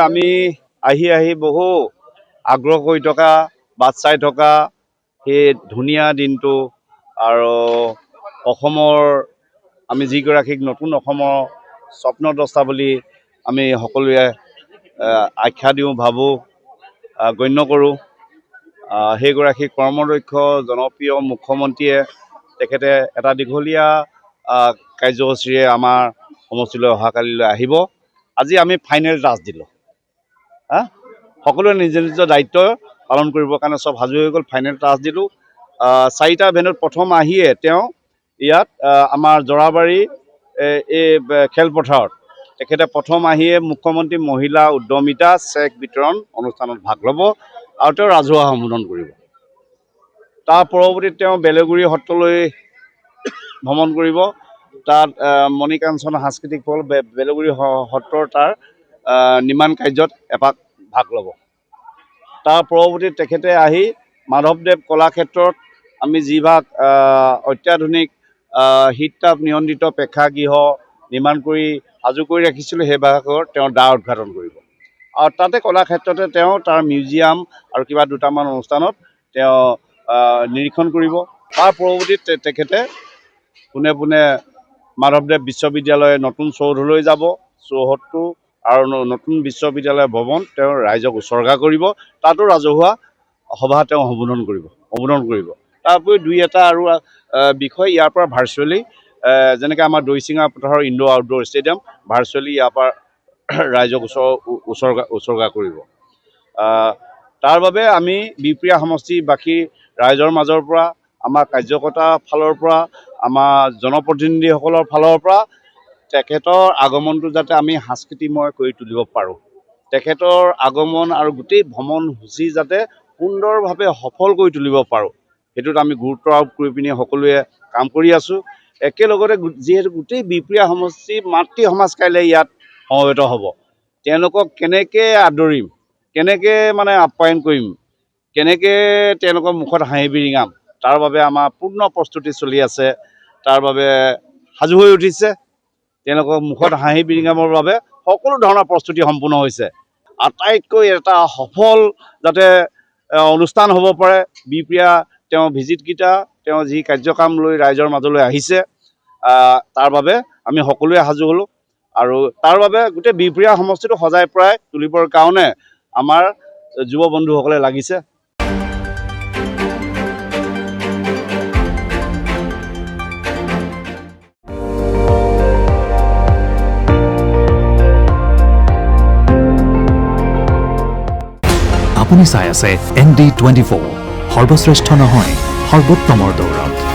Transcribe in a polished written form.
আমি আহি বহু আগ্ৰহ কৰি থকা বাট চাই থকা সেই ধুনীয়া দিনটো আৰু অসমৰ আমি যিগৰাকীক নতুন অসমৰ স্বপ্নদ্ৰষ্টা বুলি আমি সকলোৱে আখ্যা দিওঁ ভাবোঁ গণ্য কৰোঁ সেইগৰাকী কৰ্মদক্ষ জনপ্ৰিয় মুখ্যমন্ত্ৰীয়ে তেখেতে এটা দীঘলীয়া কাৰ্যসূচীৰে আমাৰ সমষ্টিলৈ অহাকালিলৈ আহিব। আজি আমি ফাইনেল টাচ দিলোঁ সকলোৱে নিজ নিজ দায়িত্ব পালন কৰিবৰ কাৰণে চব সাজু হৈ গ'ল। ফাইনেল টাচ দিলোঁ 4টা ভেন্যুত প্ৰথম আহিয়ে তেওঁ ইয়াত আমাৰ জৰাবাৰী এই খেলপথাৰত তেখেতে প্ৰথম আহিয়ে মুখ্যমন্ত্ৰী মহিলা উদ্যমিতা চেক বিতৰণ অনুষ্ঠানত ভাগ ল'ব আৰু তেওঁ ৰাজহুৱা সম্বোধন কৰিব। তাৰ পৰৱৰ্তীত তেওঁ বেলেগুৰি সত্ৰলৈ ভ্ৰমণ কৰিব। তাত মণিকাঞ্চন সাংস্কৃতিক ফল বেলেগুৰি সত্ৰৰ তাৰ নিৰ্মাণ কাৰ্যত এপাক ভাগ ল'ব। তাৰ পৰৱৰ্তীত তেখেতে আহি মাধৱদেৱ কলাক্ষেত্ৰত আমি যিভাগ অত্যাধুনিক শীততাপ নিয়ন্ত্ৰিত প্ৰেক্ষাগৃহ নিৰ্মাণ কৰি সাজু কৰি ৰাখিছিলোঁ সেইভাগৰ তেওঁ দ্বাৰ উদ্ঘাটন কৰিব আৰু তাতে কলাক্ষেত্ৰতে তেওঁ তাৰ মিউজিয়াম আৰু কিবা দুটামান অনুষ্ঠানত তেওঁ নিৰীক্ষণ কৰিব। তাৰ পৰৱৰ্তীত তেখেতে পোনে পোনে মাধৱদেৱ বিশ্ববিদ্যালয় নতুন চৌধলৈ যাব। চৌহদটো আৰু নতুন বিশ্ববিদ্যালয় ভৱন তেওঁ ৰাইজক উচৰ্গা কৰিব। তাতো ৰাজহুৱা সভা তেওঁ সম্বোধন কৰিব। তাৰ উপৰি দুই এটা আৰু বিষয় ইয়াৰ পৰা ভাৰ্চুৱেলি যেনেকৈ আমাৰ দৈচিঙা পথাৰৰ ইনডোৰ আউটডোৰ ষ্টেডিয়াম ভাৰ্চুৱেলি ইয়াৰ পৰা ৰাইজক উচৰ্গা কৰিব। তাৰ বাবে আমি বিহপুৰীয়া সমষ্টিবাসী ৰাইজৰ মাজৰ পৰা আমাৰ কাৰ্যকৰ্তাৰ ফালৰ পৰা আমাৰ জনপ্ৰতিনিধিসকলৰ ফালৰ পৰা তেখেতৰ আগমনটো যাতে আমি সাংস্কৃতিময় কৰি তুলিব পাৰোঁ, তেখেতৰ আগমন আৰু গোটেই ভ্ৰমণসূচী যাতে সুন্দৰভাৱে সফল কৰি তুলিব পাৰোঁ, সেইটোত আমি গুৰুত্ব আৰোপ কৰি পিনি সকলোৱে কাম কৰি আছোঁ। একেলগতে যিহেতু গোটেই বিহপুৰীয়া সমষ্টি মাতৃ সমাজ কাইলৈ ইয়াত সমবেত হ'ব, তেওঁলোকক কেনেকৈ আদৰিম, কেনেকৈ আপ্যায়ন কৰিম, কেনেকৈ তেওঁলোকৰ মুখত হাঁহি বিৰিঙাম, তাৰ বাবে আমাৰ পূৰ্ণ প্ৰস্তুতি চলি আছে। তাৰ বাবে সাজু হৈ উঠিছে। তেওঁলোকৰ মুখত হাঁহি বিৰিঙাবৰ বাবে সকলো ধৰণৰ প্ৰস্তুতি সম্পূৰ্ণ হৈছে। আটাইতকৈ এটা সফল যাতে অনুষ্ঠান হ'ব পাৰে বিহপুৰীয়া তেওঁ ভিজিটকেইটা তেওঁ যি কাৰ্যক্ৰম লৈ ৰাইজৰ মাজলৈ আহিছে তাৰ বাবে আমি সকলোৱে সাজু হ'লোঁ আৰু তাৰ বাবে গোটেই বিহপুৰীয়া সমষ্টিটো সজাই পৰাই তুলিবৰ কাৰণে আমাৰ যুৱ বন্ধুসকলে লাগিছে। আপুনি চাই আছে ND24 সৰ্বশ্ৰেষ্ঠ নহয় সৰ্বোত্তমৰ দৌৰত।